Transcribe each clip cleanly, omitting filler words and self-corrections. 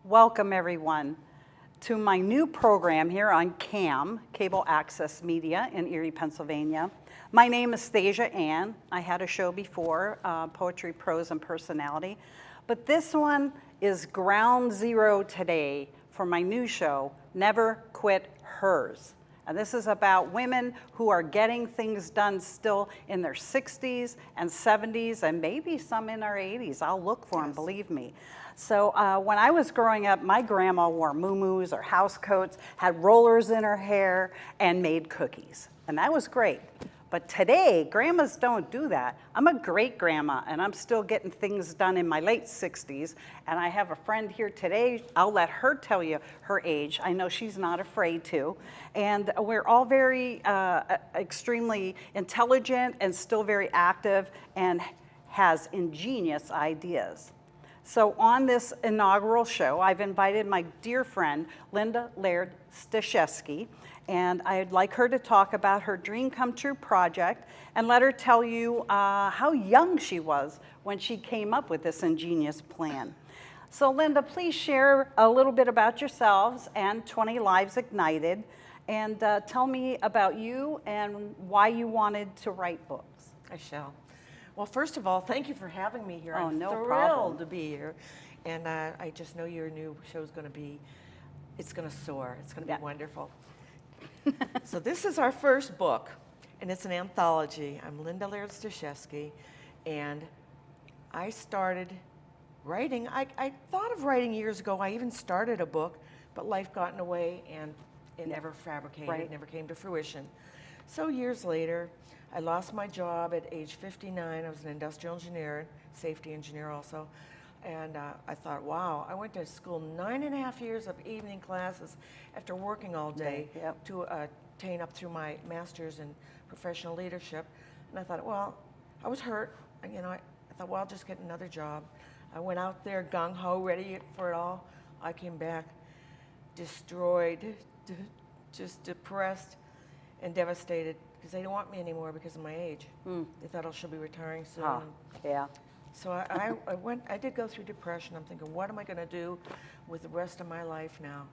Welcome everyone to my new program here on CAM, Cable Access Media in Erie, Pennsylvania. My name is Thasia Anne. I had a show before, Poetry, Prose, and Personality. But this one is ground zero today for my new show, Never Quit Hers. And this is about women who are getting things done still in their 60s and 70s and maybe some in our 80s. I'll look for them, believe me. So when I was growing up, my grandma wore muumuus or house coats, had rollers in her hair, and made cookies. And that was great. But today, grandmas don't do that. I'm a great grandma, and I'm still getting things done in my late 60s. And I have a friend here today. I'll let her tell you her age. I know she's not afraid to. And we're all very extremely intelligent and still very active and has ingenious ideas. So on this inaugural show, I've invited my dear friend, Linda Laird Staszewski, and I'd like her to talk about her Dream Come True project and let her tell you how young she was when she came up with this ingenious plan. So Linda, please share a little bit about yourselves and 20 Lives Ignited, and tell me about you and why you wanted to write books. I shall. Well, first of all, thank you for having me here. Oh, I'm no thrilled problem. to be here. And I just know your new show is going to be, it's going to soar. It's going to be wonderful. So this is our first book, and it's an anthology. I'm Linda Laird Staszewski, and I started writing. I thought of writing years ago. I even started a book, but life got in the way, and it never fabricated. Right. It never came to fruition. So years later, I lost my job at age 59. I was an industrial engineer, safety engineer also. And I thought, wow, I went to school 9.5 years of evening classes after working all day to attain up through my master's in professional leadership. And I thought, well, I was hurt. You know, I thought, well, I'll just get another job. I went out there gung-ho, ready for it all. I came back destroyed, just depressed and devastated, because they don't want me anymore because of my age. They thought I should be retiring soon. Yeah. So I did go through depression. I'm thinking, what am I going to do with the rest of my life now?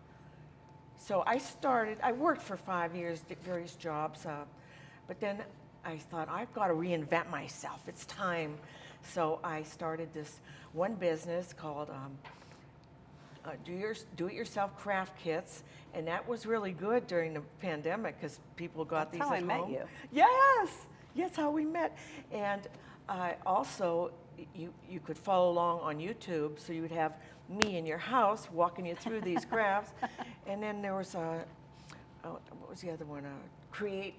So I worked for 5 years, did various jobs, but then I thought, I've got to reinvent myself. It's time. So I started this one business called do-it-yourself craft kits, and that was really good during the pandemic because people got these at home. That's how I met you. Yes, that's how we met. And also, you could follow along on YouTube, so you would have me in your house walking you through these crafts. And then there was what was the other one? I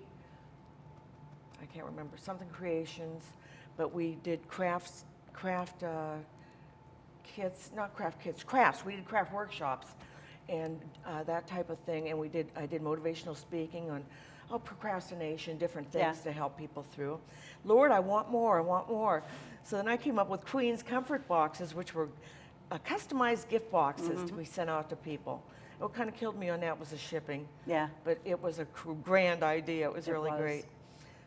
can't remember, something creations, but we did crafts. We did craft workshops and that type of thing. And I did motivational speaking on procrastination, different things to help people through. Lord, I want more, I want more. So then I came up with Queen's Comfort Boxes, which were customized gift boxes to be sent out to people. What kind of killed me on that was the shipping. Yeah. But it was a grand idea. It was really great.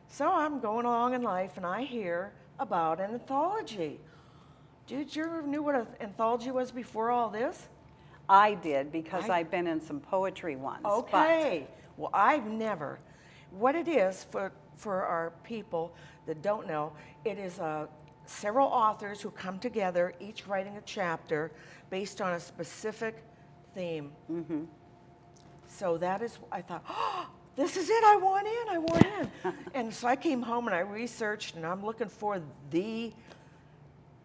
So I'm going along in life, and I hear about an anthology. Did you ever knew what an anthology was before all this? I did, because I've been in some poetry ones. Okay. Well, I've never. What it is, for our people that don't know, it is several authors who come together, each writing a chapter based on a specific theme. So that is, I thought, oh, this is it, I want in. And so I came home and I researched, and I'm looking for the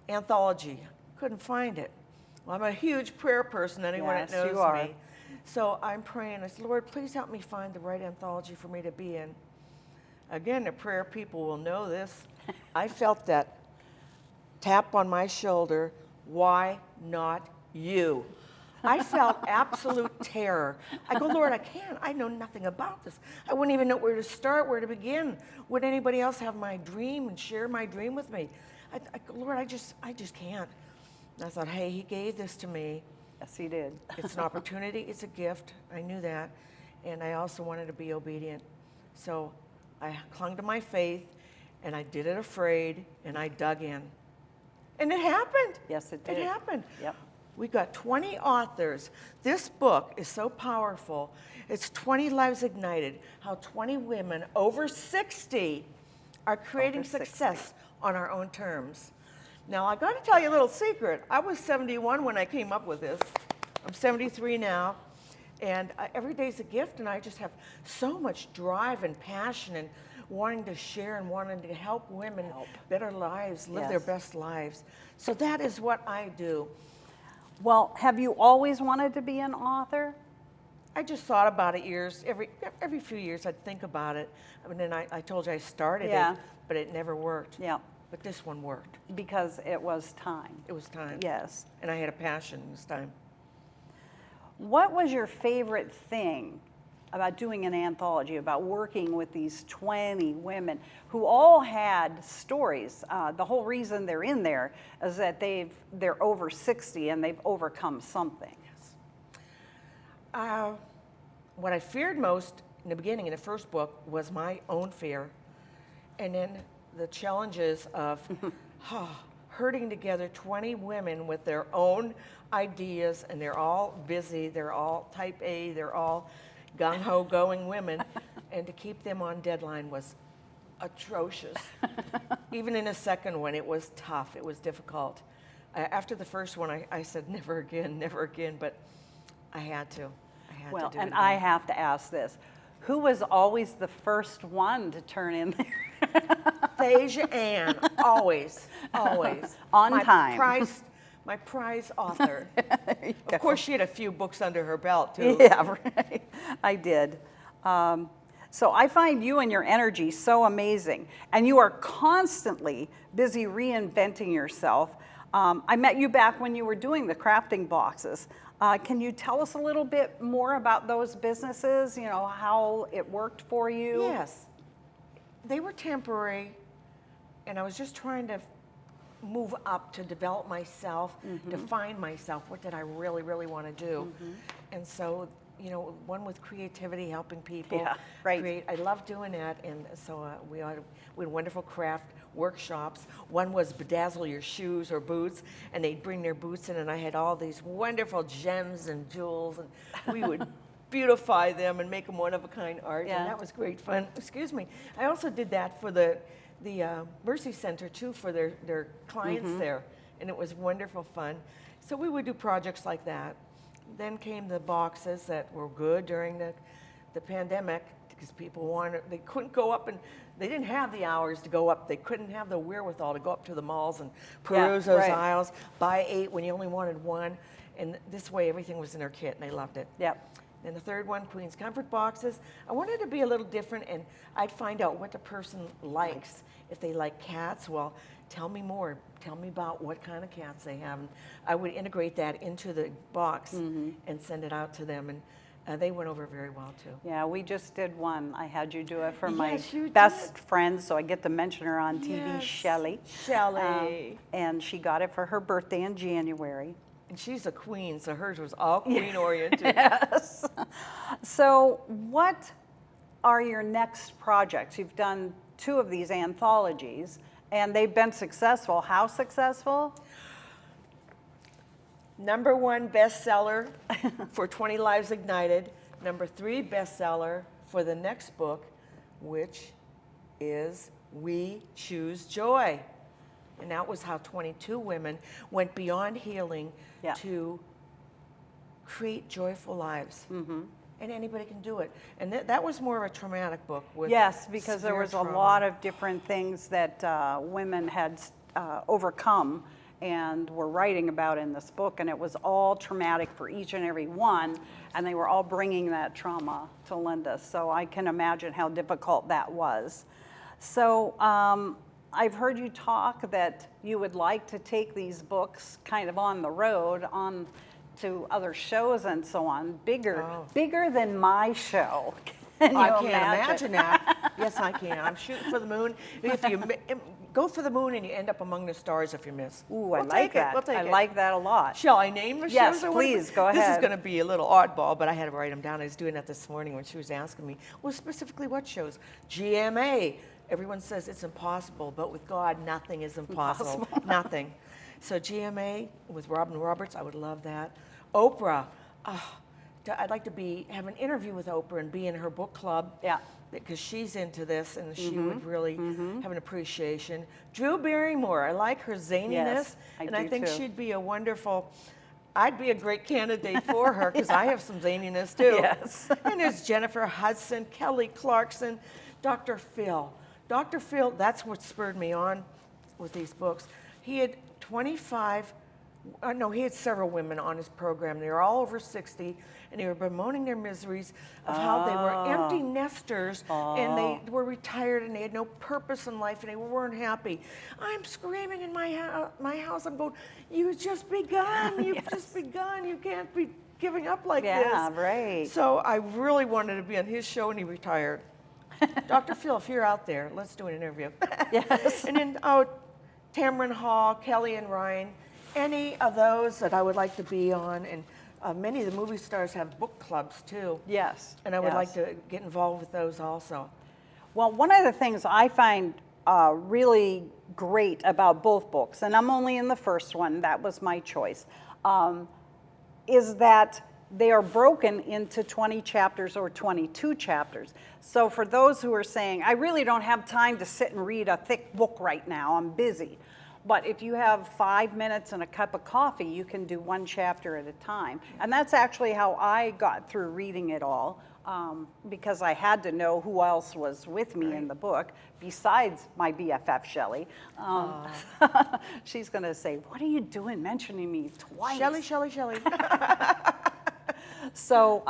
anthology. Couldn't find it. Well, I'm a huge prayer person, anyone that knows me. So I'm praying. I said, Lord, please help me find the right anthology for me to be in. Again, the prayer people will know this. I felt that tap on my shoulder. Why not you? I felt absolute terror. I go, Lord, I know nothing about this. I wouldn't even know where to start, where to begin. Would anybody else have my dream and share my dream with me? I go, Lord, I just can't. And I thought, hey, he gave this to me. Yes, he did. It's an opportunity, it's a gift. I knew that. And I also wanted to be obedient. So I clung to my faith, and I did it afraid, and I dug in. And it happened. Yes, it did. It happened. Yep. We got 20 authors. This book is so powerful. It's 20 Lives Ignited, how 20 women over 60 are creating Over 60. success on our own terms. Now, I got to tell you a little secret. I was 71 when I came up with this. I'm 73 now, and every day's a gift, and I just have so much drive and passion and wanting to share and wanting to help women better lives, live their Yes. best lives. So that is what I do. Well, have you always wanted to be an author? I just thought about it every few years I'd think about it. I mean, and I told you I started Yeah. it, but it never worked. Yeah, But this one worked. because it was time. It was time. Yes. And I had a passion this time. What was your favorite thing about doing an anthology, about working with these 20 women who all had stories? The whole reason they're in there is that they're over 60 and they've overcome something. What I feared most in the beginning, in the first book, was my own fear. And then the challenges of herding together 20 women with their own ideas, and they're all busy, they're all type A, they're all gung-ho going women, and to keep them on deadline was atrocious. Even in the second one, it was tough, it was difficult. After the first one, I said, never again, but I had to. Well, to do it and again. I have to ask this. Who was always the first one to turn in there? Thasia Anne, always. On my time. My prize author. Of course, she had a few books under her belt, too. Yeah, right. I did. So I find you and your energy so amazing, and you are constantly busy reinventing yourself. I met you back when you were doing the crafting boxes. Can you tell us a little bit more about those businesses, you know, how it worked for you? Yes. They were temporary, and I was just trying to move up to develop myself, to find myself. What did I really, really want to do? And so, you know, one with creativity, helping people. Yeah, right. I love doing that, and so we had wonderful craft workshops. One was bedazzle your shoes or boots, and they'd bring their boots in, and I had all these wonderful gems and jewels, and we would beautify them and make them one-of-a-kind art, Yeah. and that was great fun. Excuse me. I also did that for the Mercy Center, too, for their clients there, and it was wonderful fun. So we would do projects like that. Then came the boxes that were good during the pandemic, because people they couldn't go up, and they didn't have the hours to go up. They couldn't have the wherewithal to go up to the malls and peruse those right. aisles, buy 8 when you only wanted 1. And this way, everything was in their kit, and they loved it. Yep. Then the third one, Queen's Comfort boxes. I wanted to be a little different, and I'd find out what the person likes. If they like cats, well, tell me more. Tell me about what kind of cats they have. And I would integrate that into the box and send it out to them, and they went over very well, too. Yeah, we just did one. I had you do it for my Yes, you best friend, so I get to mention her on TV, Yes. Shelley. Shelley. And she got it for her birthday in January. And she's a queen, so hers was all queen-oriented. Yes. So what are your next projects? You've done 2 of these anthologies, and they've been successful. How successful? #1 bestseller for 20 Lives Ignited. #3 bestseller for the next book, which is We Choose Joy. And that was how 22 women went beyond healing Yeah. to create joyful lives. And anybody can do it. And that was more of a traumatic book. With Yes, because there severe was a trauma. lot of different things that women had overcome and were writing about in this book, and it was all traumatic for each and every one, and they were all bringing that trauma to Linda, so I can imagine how difficult that was. So I've heard you talk that you would like to take these books kind of on the road, on to other shows and so on, bigger than my show. Can you I can't imagine that. Yes, I can. I'm shooting for the moon. If you go for the moon and you end up among the stars if you miss. Ooh, I like that. We'll take I it. like that a lot. Shall I name the shows? Yes, I wanna please, put? go This is ahead. going to be a little oddball, but I had to write them down. I was doing that this morning when she was asking me, well, specifically what shows? GMA. Everyone says it's impossible, but with God, nothing is impossible. Nothing. So GMA with Robin Roberts, I would love that. Oprah, I'd like to have an interview with Oprah and be in her book club. Yeah. Because she's into this and she would really have an appreciation. Drew Barrymore, I like her zaniness. Yes, I think too. she'd be I'd be a great candidate for her because I have some zaniness too. Yes. And there's Jennifer Hudson, Kelly Clarkson, Dr. Phil. Dr. Phil, that's what spurred me on with these books. He had he had several women on his program. They were all over 60, and they were bemoaning their miseries of how they were empty nesters, and they were retired, and they had no purpose in life, and they weren't happy. I'm screaming in my house. I'm going, you've just begun. You've just begun. You can't be giving up like this. Yeah, right. So I really wanted to be on his show, and he retired. Dr. Phil, if you're out there, let's do an interview. Yes. And then, Tamron Hall, Kelly and Ryan, any of those that I would like to be on, and many of the movie stars have book clubs too. Yes. And I would like to get involved with those also. Well, one of the things I find really great about both books, and I'm only in the first one, that was my choice, is that they are broken into 20 chapters or 22 chapters. So for those who are saying, I really don't have time to sit and read a thick book right now, I'm busy. But if you have 5 minutes and a cup of coffee, you can do one chapter at a time. And that's actually how I got through reading it all, because I had to know who else was with me in the book, besides my BFF, Shelley. She's going to say, what are you doing mentioning me twice? Shelley. So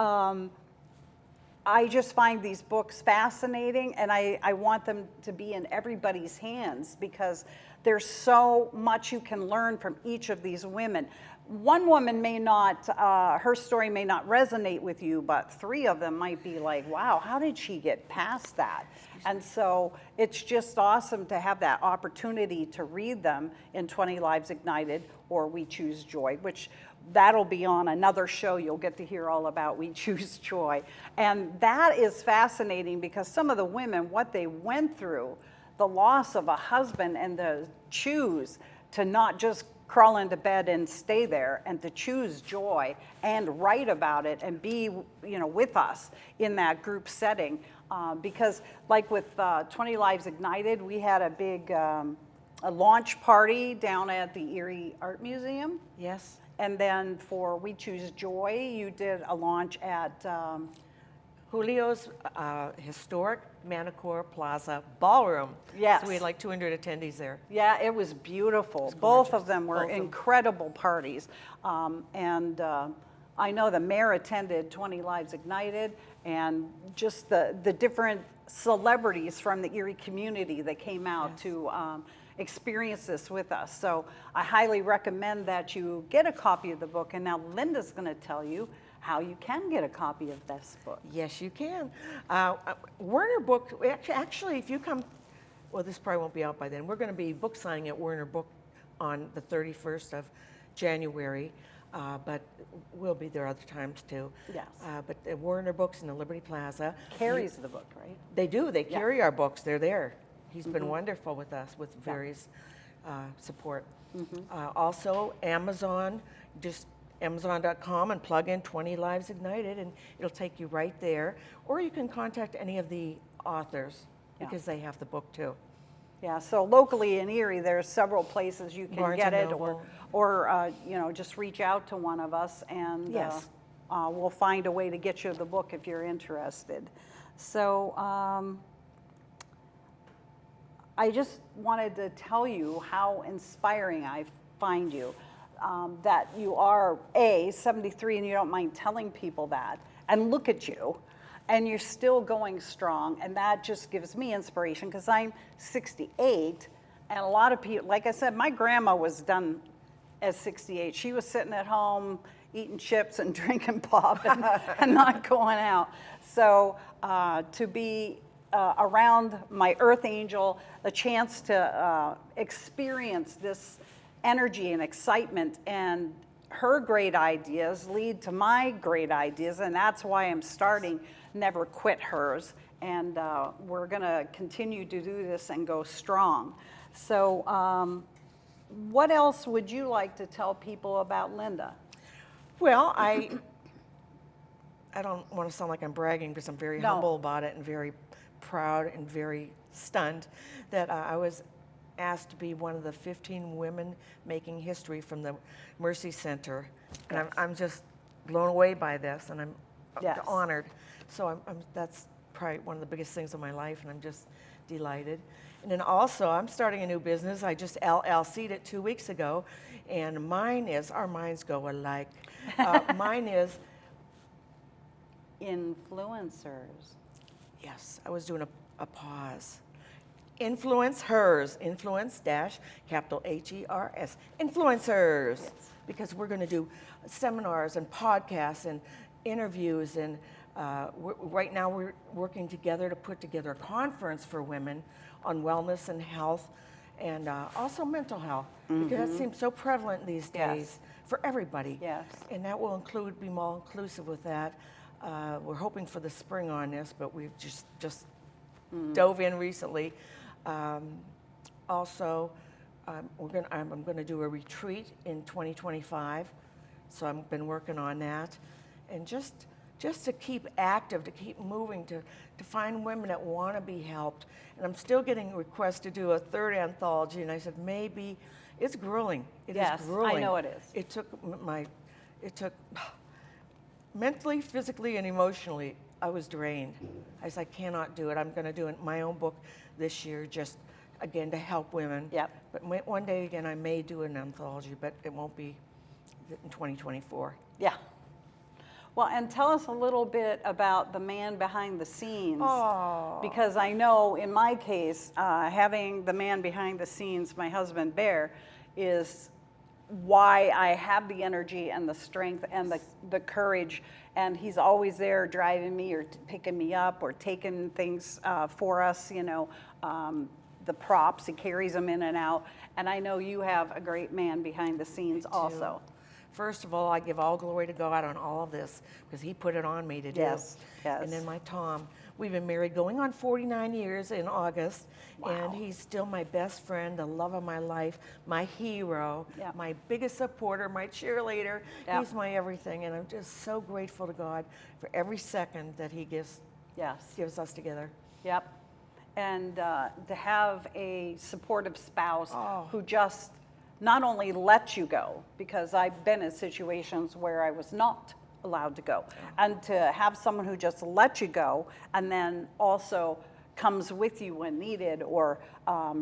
I just find these books fascinating, and I want them to be in everybody's hands because there's so much you can learn from each of these women. One woman may not, her story may not resonate with you, but 3 of them might be like, wow, how did she get past that? And so it's just awesome to have that opportunity to read them in 20 Lives Ignited or We Choose Joy, which that'll be on another show. You'll get to hear all about We Choose Joy. And that is fascinating because some of the women, what they went through, the loss of a husband, and to choose to not just crawl into bed and stay there, and to choose joy and write about it and be, with us in that group setting. Because like with 20 Lives Ignited, we had a big a launch party down at the Erie Art Museum. Yes. And then for We Choose Joy, you did a launch at Julio's historic Manicure Plaza Ballroom. Yes. So we had like 200 attendees there. Yeah, it was beautiful. Both of them were incredible parties. I know the mayor attended 20 Lives Ignited, and just the different celebrities from the Erie community that came out to experience this with us. So I highly recommend that you get a copy of the book. And now Linda's going to tell you how you can get a copy of this book. Yes, you can. Werner Book, actually, if you come, well, this probably won't be out by then. We're going to be book signing at Werner Book on the 31st of January, but we'll be there other times too. Yes. But the Werner Books in the Liberty Plaza. Carries the book, right? They do. They carry our books. They're there. He's been wonderful with us with various support. Also, Amazon, just Amazon.com and plug in 20 Lives Ignited and it'll take you right there. Or you can contact any of the authors because they have the book too. Yeah, so locally in Erie, there's several places you can get it, or just reach out to one of us, and we'll find a way to get you the book if you're interested. So I just wanted to tell you how inspiring I find you. That you are 73 and you don't mind telling people that, and look at you, and you're still going strong, and that just gives me inspiration because I'm 68, and a lot of people, like I said, my grandma was done at 68. She was sitting at home eating chips and drinking pop and not going out. So to be around my earth angel, the chance to experience this energy and excitement, and her great ideas lead to my great ideas, and that's why I'm starting Never Quit Hers, and we're going to continue to do this and go strong. So what else would you like to tell people about Linda? Well, I don't want to sound like I'm bragging because I'm very No. humble about it and very proud and very stunned that I was asked to be one of the 15 women making history from the Mercy Center. And Yes. I'm just blown away by this, and I'm Yes. honored. So that's probably one of the biggest things in my life, and I'm just delighted. And then also, I'm starting a new business. I just LLC'd it 2 weeks ago, and our minds go alike. Mine is, Influencers. yes, I was doing a pause. Influence hers, influence dash capital HERS, influencers. Yes. Because we're going to do seminars and podcasts and interviews, and right now we're working together to put together a conference for women on wellness and health, and also mental health, because that seems so prevalent these days Yes. for everybody. Yes. And that will be more inclusive with that. We're hoping for the spring on this, but we've just dove in recently. Also, I'm going to do a retreat in 2025, so I've been working on that, and just to keep active, to keep moving, to find women that want to be helped. And I'm still getting requests to do a third anthology, and I said maybe it's grueling. It Yes, is grueling. I know it is. It took mentally, physically, and emotionally. I was drained. I said, I cannot do it. I'm going to do my own book this year, just again to help women. Yep. But one day again, I may do an anthology, but it won't be in 2024. Yeah. Well, and tell us a little bit about the man behind the scenes. Oh. Because I know in my case, having the man behind the scenes, my husband Bear, is why I have the energy and the strength and the courage. And he's always there driving me or picking me up or taking things for us, the props, he carries them in and out. And I know you have a great man behind the scenes also. First of all, I give all glory to God on all of this because he put it on me to do. Yes, yes. And then my Tom, we've been married going on 49 years in August. Wow. And he's still my best friend, the love of my life, my hero, Yep. my biggest supporter, my cheerleader. Yep. He's my everything. And I'm just so grateful to God for every second that he gives us together. Yep. And to have a supportive spouse who just not only lets you go, because I've been in situations where I was not allowed to go, and to have someone who just lets you go and then also comes with you when needed, or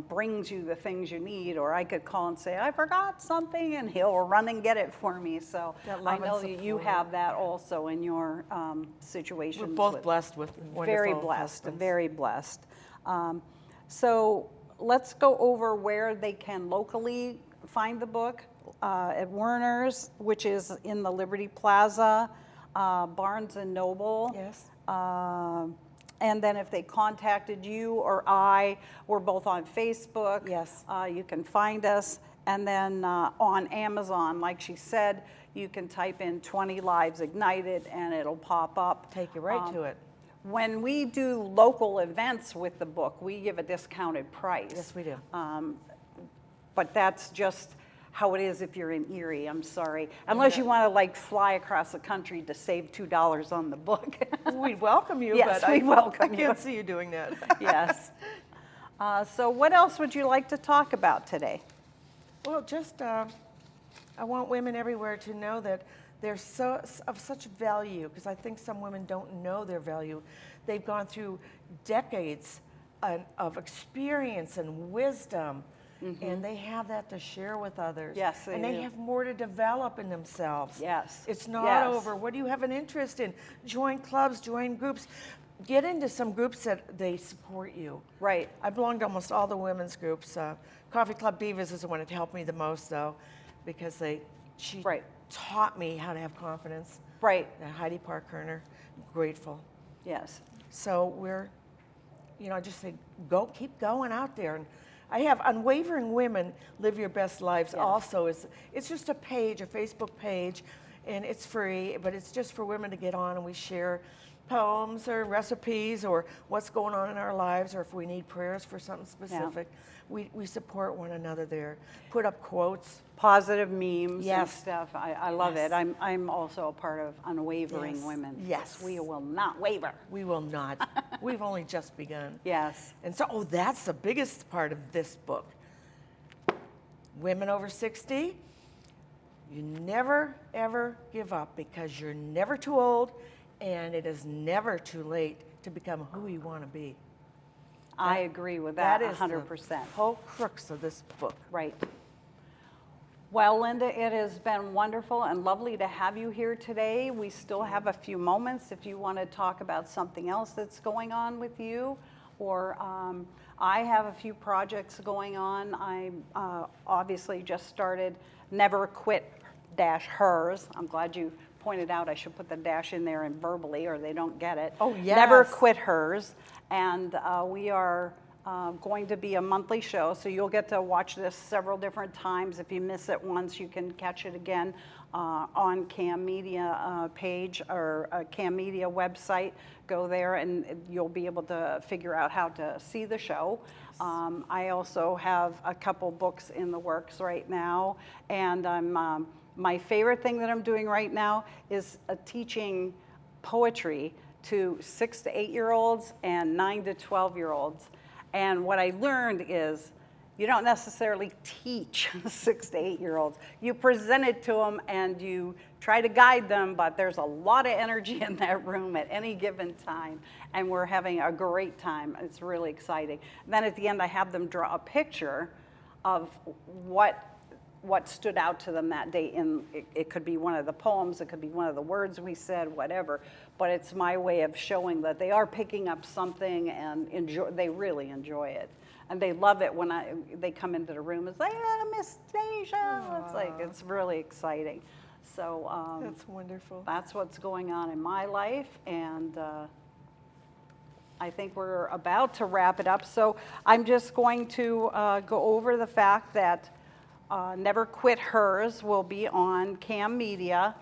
brings you the things you need, or I could call and say, I forgot something, and he'll run and get it for me. So That I love know and that you support. have that also in your situation. We're both blessed with wonderful Very blessed, husbands. very blessed. So let's go over where they can locally find the book. At Werner's, which is in the Liberty Plaza, Barnes and Noble. Yes. And then if they contacted you or we're both on Facebook. Yes. You can find us. And then on Amazon, like she said, you can type in 20 Lives Ignited and it'll pop up. Take you right to it. When we do local events with the book, we give a discounted price. Yes, we do. But that's just how it is if you're in Erie, I'm sorry. Unless you want to fly across the country to save $2 on the book. We'd welcome you, Yes, but we'd welcome I you. can't see you doing that. Yes. So what else would you like to talk about today? Well, just I want women everywhere to know that they're of such value, because I think some women don't know their value. They've gone through decades of experience and wisdom, and they have that to share with others. Yes, they and do. they have more to develop in themselves. Yes. It's not Yes. over. What do you have an interest in? Join clubs, join groups. Get into some groups that they support you. Right. I belong to almost all the women's groups. Coffee Club Divas is the one that helped me the most, though, because she Right. taught me how to have confidence. Right. Heidi Park-Kerner, grateful. Yes. So we're, I just say, keep going out there. And I have Unwavering Women Live Your Best Lives Yes. also. It's just a page, a Facebook page, and it's free, but it's just for women to get on, and we share poems or recipes or what's going on in our lives, or if we need prayers for something specific, we support one another there. Put up quotes. Positive memes and Yes. stuff. I love Yes. it. I'm also a part of Unwavering Yes. Women. Yes. We will not waver. We will not. We've only just begun. Yes. And so, that's the biggest part of this book. Women over 60, you never, ever give up, because you're never too old and it is never too late to become who you want to be. I agree with that That is 100%. the whole crux of this book. Right. Well, Linda, it has been wonderful and lovely to have you here today. We still have a few moments if you want to talk about something else that's going on with you, or I have a few projects going on. I obviously just started Never Quit -hers. I'm glad you pointed out I should put the dash in there and verbally, or they don't get it. Oh, yes. Never Quit Hers. And we are going to be a monthly show, so you'll get to watch this several different times. If you miss it once, you can catch it again on Cam Media page or Cam Media website. Go there and you'll be able to figure out how to see the show. I also have a couple books in the works right now, and my favorite thing that I'm doing right now is teaching poetry to 6 to 8-year-olds and 9 to 12-year-olds. And what I learned is you don't necessarily teach 6 to 8-year-olds. You present it to them and you try to guide them, but there's a lot of energy in that room at any given time. And we're having a great time. It's really exciting. And then at the end, I have them draw a picture of what stood out to them that day. And it could be one of the poems, it could be one of the words we said, whatever. But it's my way of showing that they are picking up something and they really enjoy it. And they love it when they come into the room. It's like, Miss Thasia. It's like, it's really exciting. So That's wonderful. that's what's going on in my life. And I think we're about to wrap it up. So I'm just going to go over the fact that Never Quit Hers will be on Cam Media.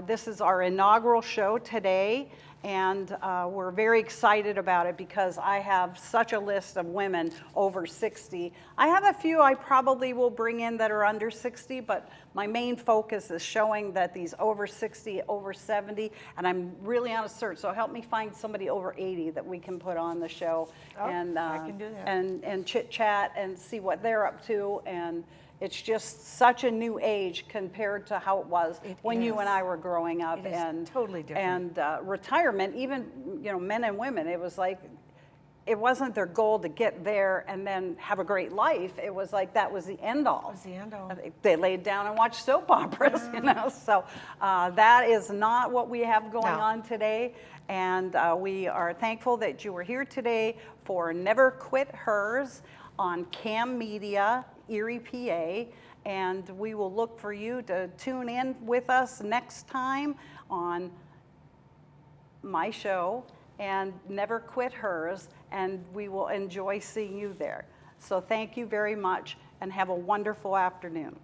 This is our inaugural show today, and we're very excited about it because I have such a list of women over 60. I have a few I probably will bring in that are under 60, but my main focus is showing that these over 60, over 70, and I'm really on a search, so help me find somebody over 80 that we can put on the show. And I can do that. And chit chat and see what they're up to. And it's just such a new age compared to how it was when you and I were growing up. It is and totally different. And retirement, even men and women, it was like, it wasn't their goal to get there and then have a great life. It was like that was the end all. That was the end all. They laid down and watched soap operas, So that is not what we have going on today. And we are thankful that you were here today for Never Quit Hers on Cam Media, Erie, PA, and we will look for you to tune in with us next time on my show and Never Quit Hers, and we will enjoy seeing you there. So thank you very much and have a wonderful afternoon.